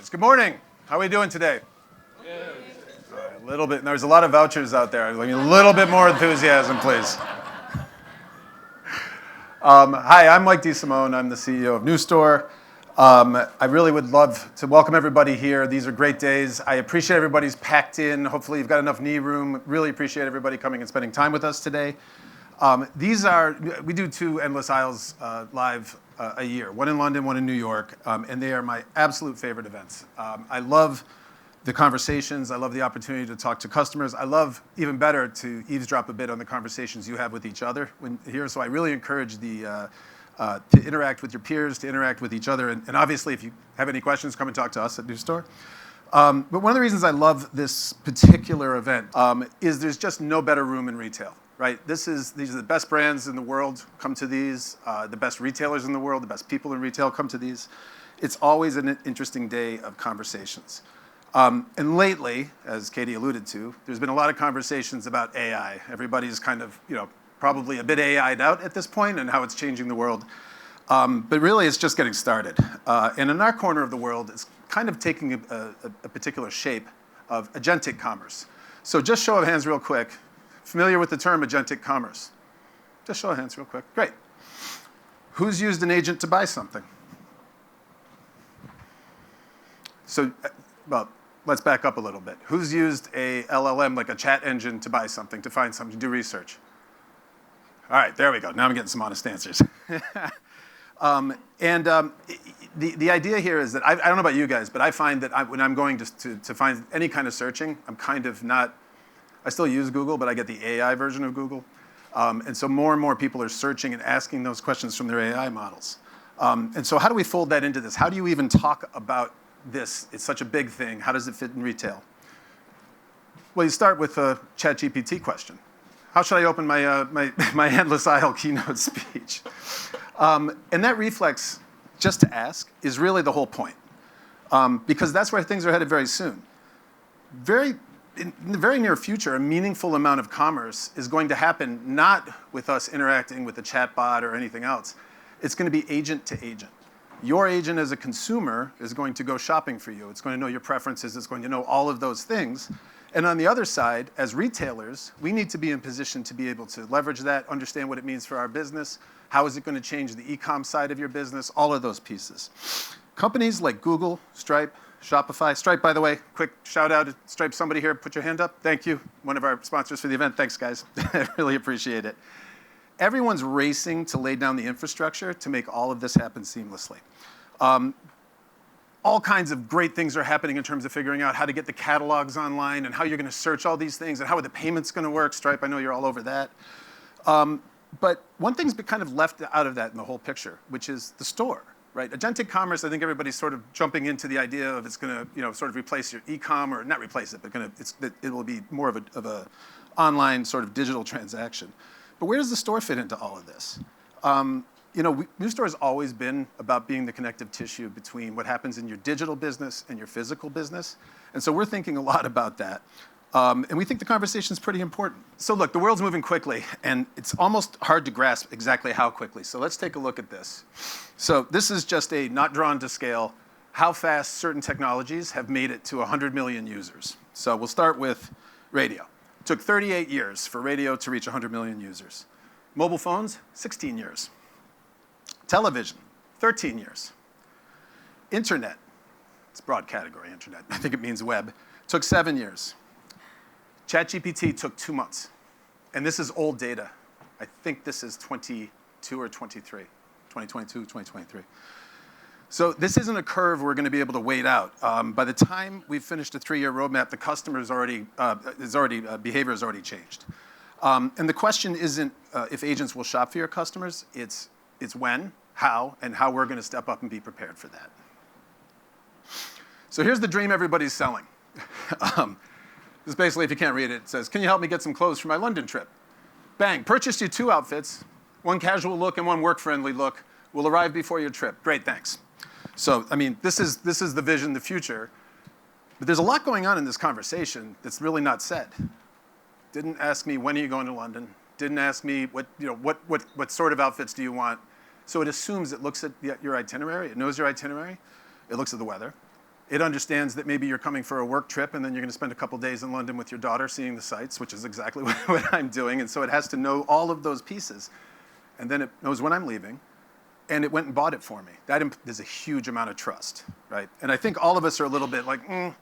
Guys, good morning. How are we doing today? Good. All right, a little bit. There's a lot of vouchers out there. A little bit more enthusiasm, please. Hi, I'm Mike DeSimone. I'm the CEO of NewStore. I really would love to welcome everybody here. These are great days. I appreciate everybody's packed in. Hopefully you've got enough knee room. Really appreciate everybody coming and spending time with us today. We do two Endless Aisles live a year, one in London, one in New York, and they are my absolute favorite events. I love the conversations. I love the opportunity to talk to customers. I love, even better, to eavesdrop a bit on the conversations you have with each other here. So I really encourage to interact with your peers, to interact with each other, and obviously if you have any questions, come and talk to us at NewStore. But one of the reasons I love this particular event is there's just no better room in retail. Right, these are the best brands in the world come to these, the best retailers in the world, the best people in retail come to these. It's always an interesting day of conversations. And lately, as Katie alluded to, there's been a lot of conversations about AI. Everybody's kind of, probably a bit AI'd out at this point and how it's changing the world. But really, it's just getting started. And in our corner of the world, it's kind of taking a particular shape of agentic commerce. So just show of hands real quick. Familiar with the term agentic commerce? Just show of hands real quick. Great. Who's used an agent to buy something? So, well, let's back up a little bit. Who's used a LLM, like a chat engine, to buy something, to find something, to do research? All right, there we go. Now I'm getting some honest answers. The idea here is that, I don't know about you guys, but I find that when I'm going to find any kind of searching, I'm kind of not, I still use Google, but I get the AI version of Google. And so more and more people are searching and asking those questions from their AI models. And so how do we fold that into this? How do you even talk about this? It's such a big thing. How does it fit in retail? Well, you start with a ChatGPT question. How should I open my Endless Aisle keynote speech? And that reflex, just to ask, is really the whole point. Because that's where things are headed very soon. In the very near future, a meaningful amount of commerce is going to happen not with us interacting with a chatbot or anything else. It's going to be agent to agent. Your agent as a consumer is going to go shopping for you. It's going to know your preferences. It's going to know all of those things. And on the other side, as retailers, we need to be in position to be able to leverage that, understand what it means for our business, how is it going to change the e-com side of your business, all of those pieces. Companies like Google, Stripe, Shopify. Stripe, by the way, quick shout out to Stripe. Somebody here, put your hand up. Thank you. One of our sponsors for the event. Thanks, guys. I really appreciate it. Everyone's racing to lay down the infrastructure to make all of this happen seamlessly. All kinds of great things are happening in terms of figuring out how to get the catalogs online and how you're going to search all these things and how are the payments going to work. Stripe, I know you're all over that. But one thing's been kind of left out of that in the whole picture, which is the store. Right, agentic commerce. I think everybody's sort of jumping into the idea of it's going to, sort of replace your e-com, or not replace it, but it will be more of a online sort of digital transaction. But where does the store fit into all of this? NewStore has always been about being the connective tissue between what happens in your digital business and your physical business, and so we're thinking a lot about that. And we think the conversation is pretty important. So look, the world's moving quickly, and it's almost hard to grasp exactly how quickly. So let's take a look at this. So this is just a not drawn to scale how fast certain technologies have made it to 100 million users. So we'll start with radio. It took 38 years for radio to reach 100 million users. Mobile phones, 16 years. Television, 13 years. Internet, it's a broad category, internet. I think it means web. Took 7 years. ChatGPT took 2 months. And this is old data. I think this is 22 or 23. 2022, 2023. So this isn't a curve we're going to be able to wait out. By the time we've finished a 3-year roadmap, the customer's behavior has already changed. And the question isn't if agents will shop for your customers. It's when, how, and how we're going to step up and be prepared for that. So here's the dream everybody's selling. This basically, if you can't read it, it says, can you help me get some clothes for my London trip? Bang, purchased you 2 outfits, one casual look and one work-friendly look, will arrive before your trip. Great, thanks. So, I mean, this is the vision, the future. But there's a lot going on in this conversation that's really not said. Didn't ask me, when are you going to London? Didn't ask me, what sort of outfits do you want? So it assumes it looks at your itinerary, it knows your itinerary, it looks at the weather, It understands that maybe you're coming for a work trip and then you're going to spend a couple days in London with your daughter seeing the sights, which is exactly what I'm doing. And so it has to know all of those pieces. And then it knows when I'm leaving. And it went and bought it for me. There's a huge amount of trust, right? And I think all of us are a little bit like, I'm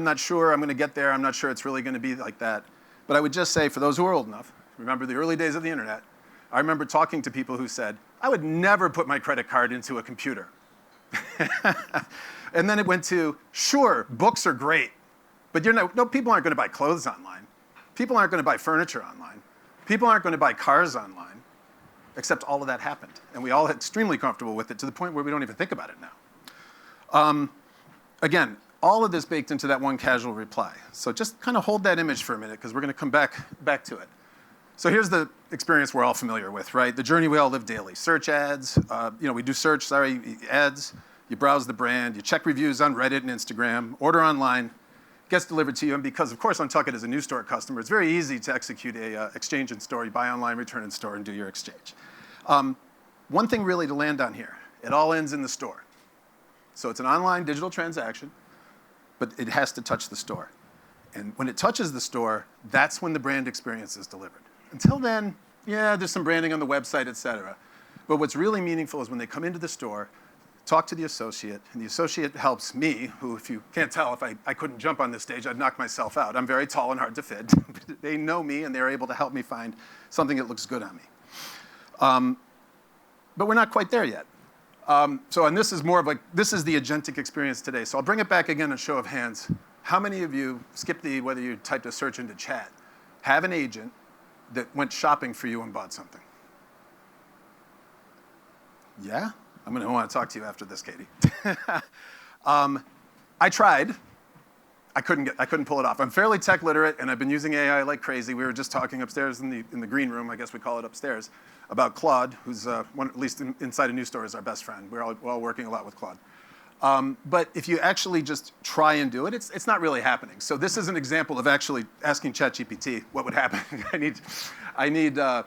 not sure I'm going to get there. I'm not sure it's really going to be like that. But I would just say, for those who are old enough, remember the early days of the internet, I remember talking to people who said, I would never put my credit card into a computer. And then it went to, sure, books are great, but people aren't going to buy clothes online. People aren't going to buy furniture online. People aren't going to buy cars online, except all of that happened. And we all are extremely comfortable with it to the point where we don't even think about it now. Again, all of this baked into that one casual reply. So just kind of hold that image for a minute, because we're going to come back to it. So here's the experience we're all familiar with, right? The journey we all live daily. Search ads, we do search, ads. You browse the brand, you check reviews on Reddit and Instagram, order online, gets delivered to you. And because, of course, Untuckit is a NewStore customer, it's very easy to execute a exchange in store. You buy online, return in store, and do your exchange. One thing really to land on here, it all ends in the store. So it's an online digital transaction, but it has to touch the store. And when it touches the store, that's when the brand experience is delivered. Until then, yeah, there's some branding on the website, et cetera. But what's really meaningful is when they come into the store, talk to the associate, and the associate helps me, who, if you can't tell, if I couldn't jump on this stage, I'd knock myself out. I'm very tall and hard to fit. They know me, and they're able to help me find something that looks good on me. But we're not quite there yet. And this is more of this is the agentic experience today. So I'll bring it back again, a show of hands. How many of you, whether you typed a search into chat, have an agent that went shopping for you and bought something? Yeah? I'm going to want to talk to you after this, Katie. I tried. I couldn't pull it off. I'm fairly tech literate, and I've been using AI like crazy. We were just talking upstairs in the green room, I guess we call it upstairs, about Claude, who's at least inside of NewStore is our best friend. We're all working a lot with Claude. But if you actually just try and do it, it's not really happening. So this is an example of actually asking ChatGPT what would happen. I need a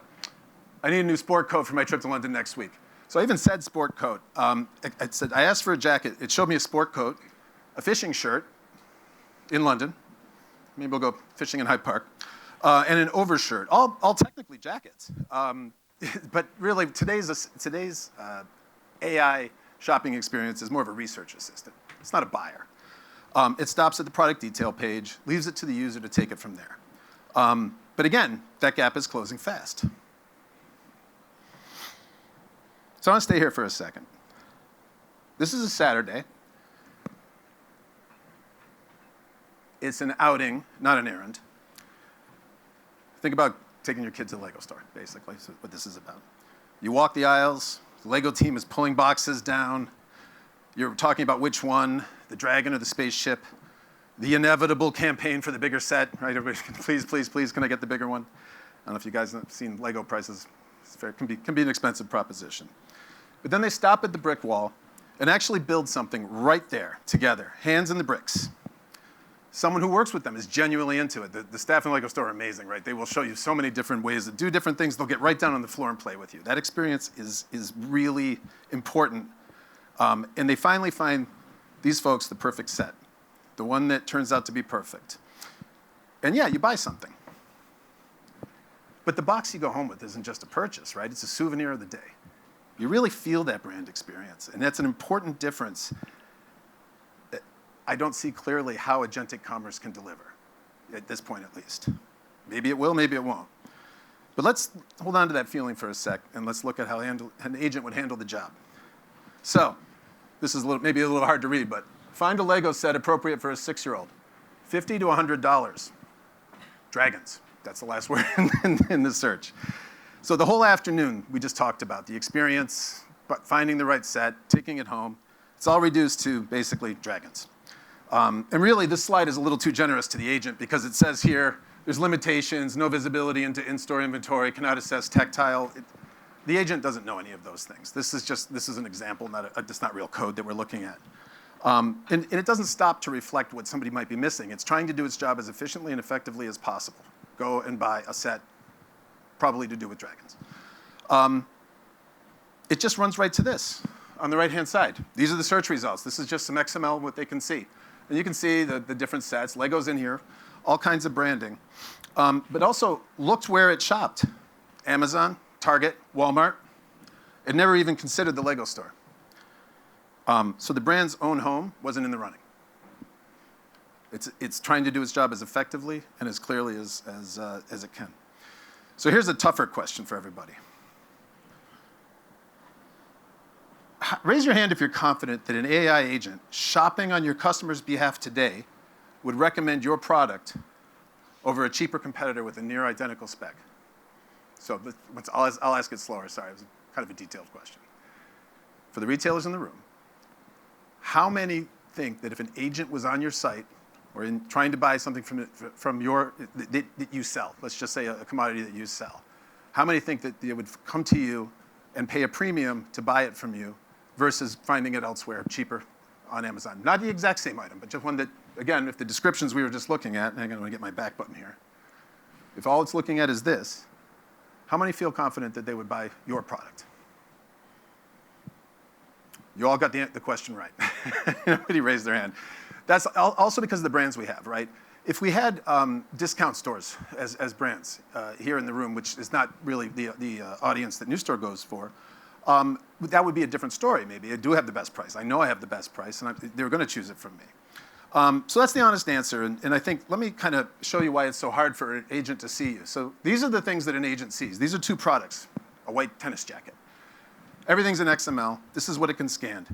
new sport coat for my trip to London next week. So I even said sport coat. I asked for a jacket. It showed me a sport coat, a fishing shirt in London. Maybe we'll go fishing in Hyde Park. And an overshirt, all technically jackets. But really, today's AI shopping experience is more of a research assistant. It's not a buyer. It stops at the product detail page, leaves it to the user to take it from there. But again, that gap is closing fast. So I want to stay here for a second. This is a Saturday. It's an outing, not an errand. Think about taking your kids to the Lego store, basically, is what this is about. You walk the aisles, the Lego team is pulling boxes down. You're talking about which one, the dragon or the spaceship, the inevitable campaign for the bigger set, right? Everybody, please, please, please, can I get the bigger one? I don't know if you guys have seen Lego prices. It can be an expensive proposition. But then they stop at the brick wall and actually build something right there together, hands in the bricks. Someone who works with them is genuinely into it. The staff in Lego store are amazing, right? They will show you so many different ways to do different things. They'll get right down on the floor and play with you. That experience is really important. And they finally find these folks the perfect set, the one that turns out to be perfect. And yeah, you buy something. But the box you go home with isn't just a purchase, right? It's a souvenir of the day. You really feel that brand experience, and that's an important difference that I don't see clearly how agentic commerce can deliver, at this point at least. Maybe it will, maybe it won't. But let's hold on to that feeling for a sec, and let's look at how an agent would handle the job. So this is maybe a little hard to read, but find a Lego set appropriate for a 6-year-old. $50 to $100. Dragons. That's the last word in the search. So the whole afternoon, we just talked about the experience, but finding the right set, taking it home. It's all reduced to basically dragons. And really, this slide is a little too generous to the agent because it says here, there's limitations, no visibility into in-store inventory, cannot assess tactile. The agent doesn't know any of those things. This is an example, it's not real code that we're looking at. And it doesn't stop to reflect what somebody might be missing. It's trying to do its job as efficiently and effectively as possible. Go and buy a set, probably to do with dragons. It just runs right to this. on the right-hand side. These are the search results. This is just some XML, what they can see. And you can see the different sets. Lego's in here, all kinds of branding. But also looked where it shopped. Amazon, Target, Walmart. It never even considered the Lego store. So the brand's own home wasn't in the running. It's trying to do its job as effectively and as clearly as it can. So here's a tougher question for everybody. Raise your hand if you're confident that an AI agent shopping on your customer's behalf today would recommend your product over a cheaper competitor with a near identical spec. So I'll ask it slower. Sorry, it was kind of a detailed question. For the retailers in the room, how many think that if an agent was on your site or trying to buy something that you sell, let's just say a commodity that you sell, how many think that they would come to you and pay a premium to buy it from you versus finding it elsewhere cheaper on Amazon? Not the exact same item, but just one that, again, if the descriptions we were just looking at, hang on, I'm gonna get my back button here. If all it's looking at is this, how many feel confident that they would buy your product? You all got the question right. Nobody raised their hand. That's also because of the brands we have, right? If we had discount stores as brands here in the room, which is not really the audience that NewStore goes for, that would be a different story, maybe. I do have the best price. I know I have the best price, and they're going to choose it from me. So that's the honest answer, and I think, let me kind of show you why it's so hard for an agent to see you. So these are the things that an agent sees. These are two products, a white tennis jacket. Everything's in XML. This is what it can scan.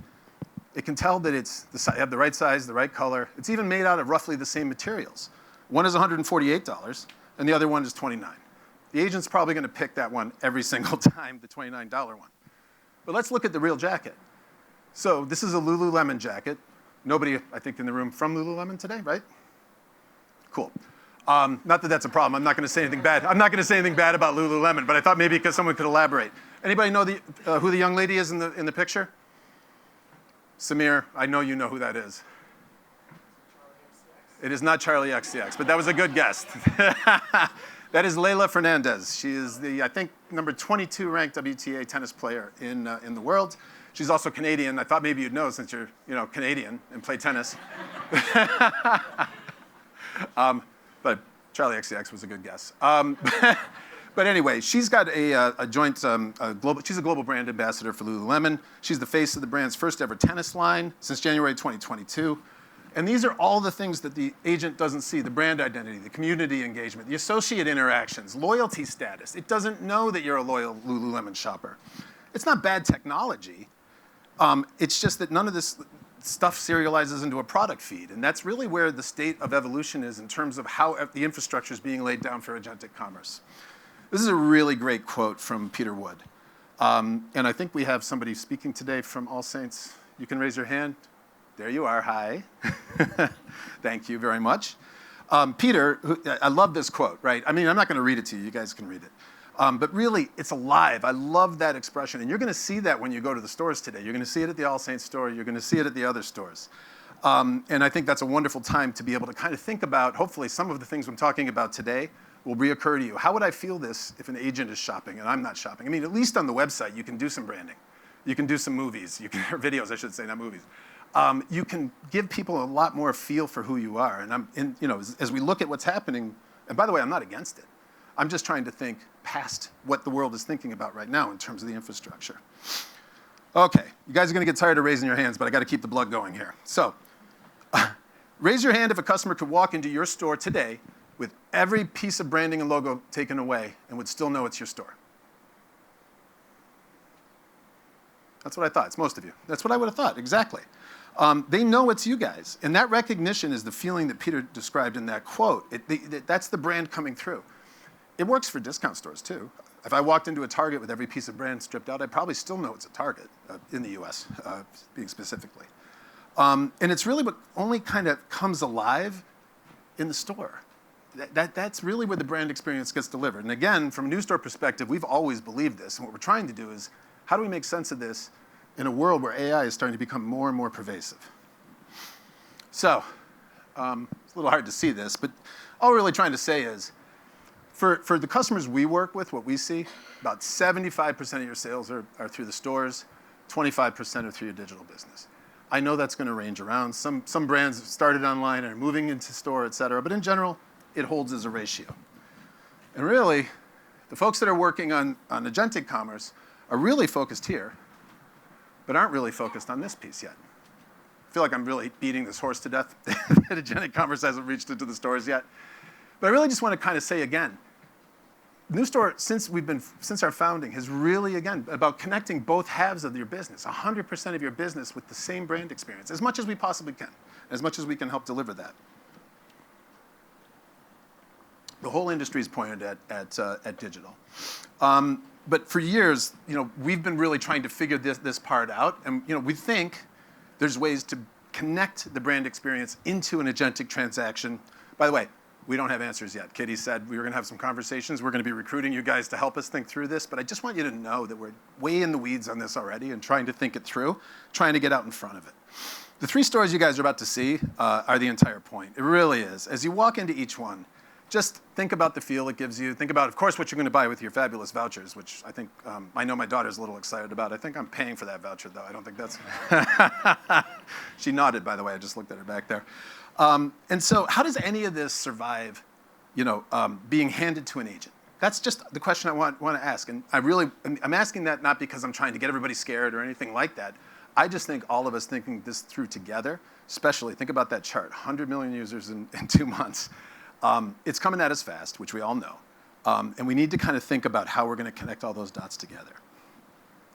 It can tell that it's have the right size, the right color. It's even made out of roughly the same materials. One is $148, and the other one is $29. The agent's probably going to pick that one every single time, the $29 one. But let's look at the real jacket. So this is a Lululemon jacket. Nobody, I think, in the room from Lululemon today, right? Cool. Not that that's a problem. I'm not going to say anything bad. I'm not going to say anything bad about Lululemon, but I thought maybe because someone could elaborate. Anybody know who the young lady is in the picture? Samir, I know you know who that is. It is not Charlie XCX, but that was a good guess. That is Leylah Fernandez. She is the, I think, number 22 ranked WTA tennis player in the world. She's also Canadian. I thought maybe you'd know since you're Canadian and play tennis. But Charlie XCX was a good guess. But anyway, she's got a joint, she's a global brand ambassador for Lululemon. She's the face of the brand's first ever tennis line since January 2022. And these are all the things that the agent doesn't see: the brand identity, the community engagement, the associate interactions, loyalty status. It doesn't know that you're a loyal Lululemon shopper. It's not bad technology. It's just that none of this stuff serializes into a product feed. And that's really where the state of evolution is in terms of how the infrastructure is being laid down for agentic commerce. This is a really great quote from Peter Wood. And I think we have somebody speaking today from All Saints. You can raise your hand. There you are. Hi. Thank you very much. Peter, I love this quote, right? I mean, I'm not going to read it to you. You guys can read it. But really, it's alive. I love that expression. And you're going to see that when you go to the stores today. You're going to see it at the All Saints store. You're going to see it at the other stores. And I think that's a wonderful time to be able to kind of think about, hopefully, some of the things I'm talking about today will reoccur to you. How would I feel this if an agent is shopping and I'm not shopping? I mean, at least on the website, you can do some branding. You can do some movies. Or videos, I should say, not movies. You can give people a lot more feel for who you are. And as we look at what's happening, and by the way, I'm not against it. I'm just trying to think past what the world is thinking about right now in terms of the infrastructure. Okay, you guys are going to get tired of raising your hands, but I got to keep the blood going here. So, raise your hand if a customer could walk into your store today with every piece of branding and logo taken away and would still know it's your store. That's what I thought. It's most of you. That's what I would have thought, exactly. They know it's you guys. And that recognition is the feeling that Peter described in that quote. That's the brand coming through. It works for discount stores, too. If I walked into a Target with every piece of brand stripped out, I'd probably still know it's a Target in the US, being specifically. And it's really what only kind of comes alive in the store. That's really where the brand experience gets delivered. And again, from a NewStore perspective, we've always believed this. And what we're trying to do is, how do we make sense of this in a world where AI is starting to become more and more pervasive? So, it's a little hard to see this, but all we're really trying to say is, for the customers we work with, what we see, about 75% of your sales are through the stores, 25% are through your digital business. I know that's going to range around. Some brands have started online and are moving into store, et cetera, but in general, it holds as a ratio. And really, the folks that are working on agentic commerce are really focused here, but aren't really focused on this piece yet. I feel like I'm really beating this horse to death that agentic commerce hasn't reached into the stores yet. But I really just want to kind of say again, NewStore, since our founding, has really, again, about connecting both halves of your business, 100% of your business with the same brand experience, as much as we possibly can, as much as we can help deliver that. The whole industry is pointed at digital. But for years, we've been really trying to figure this part out, and we think there's ways to connect the brand experience into an agentic transaction. By the way, we don't have answers yet. Katie said we were going to have some conversations. We're going to be recruiting you guys to help us think through this, but I just want you to know that we're way in the weeds on this already and trying to think it through, trying to get out in front of it. The 3 stores you guys are about to see are the entire point. It really is. As you walk into each one, just think about the feel it gives you. Think about, of course, what you're going to buy with your fabulous vouchers, which I think, I know my daughter's a little excited about. I think I'm paying for that voucher, though. I don't think that's... She nodded, by the way. I just looked at her back there. And so how does any of this survive, being handed to an agent? That's just the question I want to ask. And I'm asking that not because I'm trying to get everybody scared or anything like that. I just think all of us thinking this through together, especially, think about that chart, 100 million users in 2 months. It's coming at us fast, which we all know. And we need to kind of think about how we're going to connect all those dots together.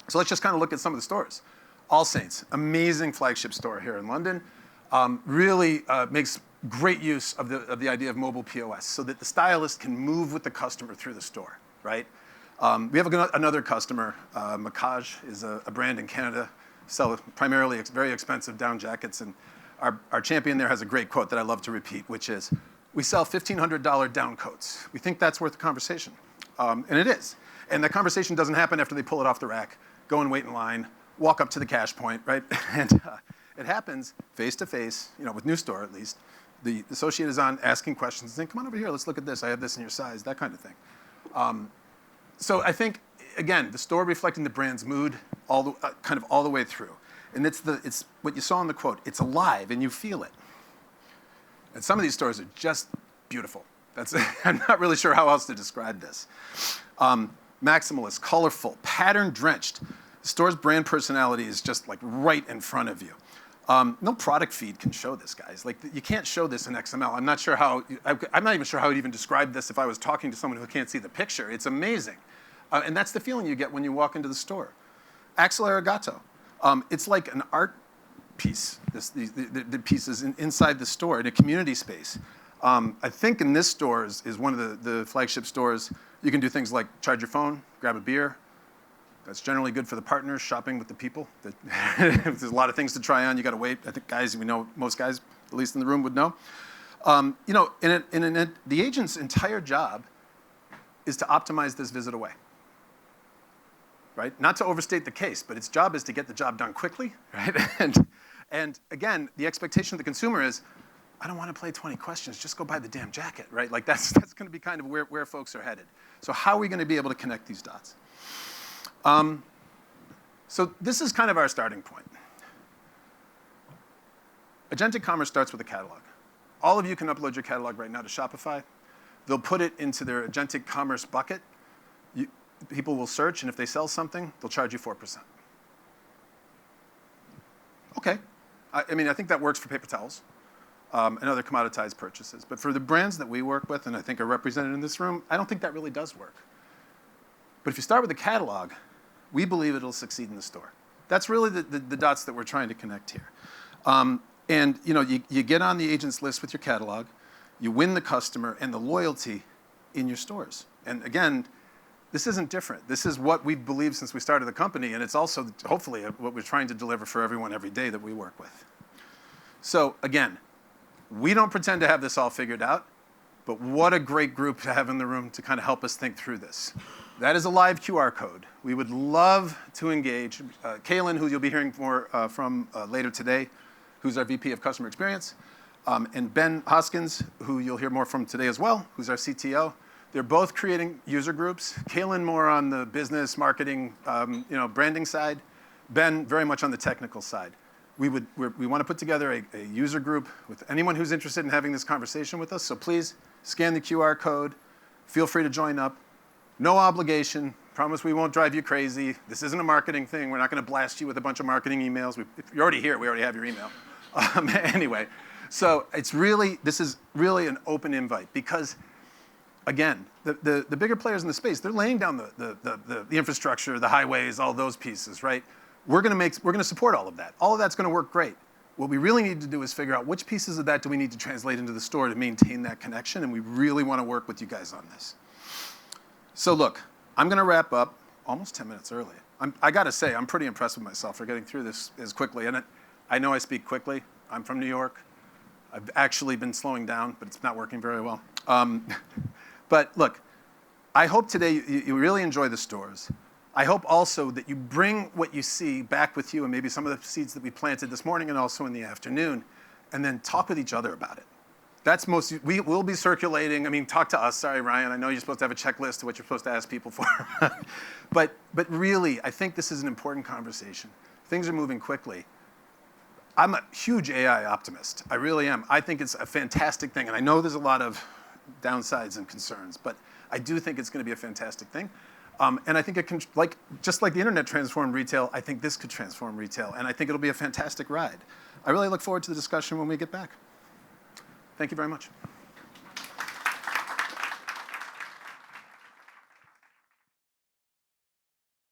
So let's just kind of look at some of the stores. All Saints, amazing flagship store here in London. Really makes great use of the idea of mobile POS so that the stylist can move with the customer through the store, right? We have another customer, Macaj is a brand in Canada, sell primarily very expensive down jackets, and our champion there has a great quote that I love to repeat, which is, we sell $1,500 down coats. We think that's worth the conversation, and it is. And that conversation doesn't happen after they pull it off the rack, go and wait in line, walk up to the cash point, right? And it happens face-to-face, with NewStore at least. The associate is on asking questions and saying, come on over here, let's look at this. I have this in your size, that kind of thing. So I think, again, the store reflecting the brand's mood kind of all the way through. And it's what you saw in the quote. It's alive, and you feel it. And some of these stores are just beautiful. I'm not really sure how else to describe this. Maximalist, colorful, pattern-drenched. The store's brand personality is just like right in front of you. No product feed can show this, guys. Like, you can't show this in XML. I'm not even sure how I'd even describe this if I was talking to someone who can't see the picture. It's amazing. And that's the feeling you get when you walk into the store. Axel Arigato. It's like an art piece, the pieces inside the store in a community space. I think in this store is one of the flagship stores. You can do things like charge your phone, grab a beer. That's generally good for the partners shopping with the people. There's a lot of things to try on. You got to wait. I think guys, we know most guys, at least in the room, would know. The agent's entire job is to optimize this visit away. Right? Not to overstate the case, but its job is to get the job done quickly, right? And again, the expectation of the consumer is, I don't want to play 20 questions, just go buy the damn jacket, right? Like that's going to be kind of where folks are headed. So how are we going to be able to connect these dots? So this is kind of our starting point. Agentic commerce starts with a catalog. All of you can upload your catalog right now to Shopify. They'll put it into their agentic commerce bucket. People will search, and if they sell something, they'll charge you 4%. Okay. I mean, I think that works for paper towels and other commoditized purchases. But for the brands that we work with, and I think are represented in this room, I don't think that really does work. But if you start with a catalog, we believe it'll succeed in the store. That's really the dots that we're trying to connect here. And you get on the agent's list with your catalog, you win the customer and the loyalty in your stores. And again, this isn't different. This is what we've believed since we started the company, and it's also, hopefully, what we're trying to deliver for everyone every day that we work with. So again, we don't pretend to have this all figured out, but what a great group to have in the room to kind of help us think through this. That is a live QR code. We would love to engage. Kaylin, who you'll be hearing more from later today, who's our VP of Customer Experience, and Ben Hoskins, who you'll hear more from today as well, who's our CTO. They're both creating user groups. Kaylin more on the business, marketing, branding side. Ben, very much on the technical side. We want to put together a user group with anyone who's interested in having this conversation with us. So please scan the QR code. Feel free to join up. No obligation. Promise we won't drive you crazy. This isn't a marketing thing. We're not going to blast you with a bunch of marketing emails. If you're already here, we already have your email. Anyway, so this is really an open invite because, again, the bigger players in the space, they're laying down the infrastructure, the highways, all those pieces, right? We're going to support all of that. All of that's going to work great. What we really need to do is figure out which pieces of that do we need to translate into the store to maintain that connection, and we really want to work with you guys on this. So look, I'm going to wrap up almost 10 minutes early. I got to say, I'm pretty impressed with myself for getting through this as quickly. And I know I speak quickly. I'm from New York. I've actually been slowing down, but it's not working very well. But look, I hope today you really enjoy the stores. I hope also that you bring what you see back with you and maybe some of the seeds that we planted this morning and also in the afternoon, and then talk with each other about it. That's we will be circulating. I mean, talk to us. Sorry, Ryan. I know you're supposed to have a checklist of what you're supposed to ask people for. but really, I think this is an important conversation. Things are moving quickly. I'm a huge AI optimist. I really am. I think it's a fantastic thing. And I know there's a lot of downsides and concerns, but I do think it's going to be a fantastic thing. And I think it can, just like the internet transformed retail, I think this could transform retail. And I think it'll be a fantastic ride. I really look forward to the discussion when we get back. Thank you very much.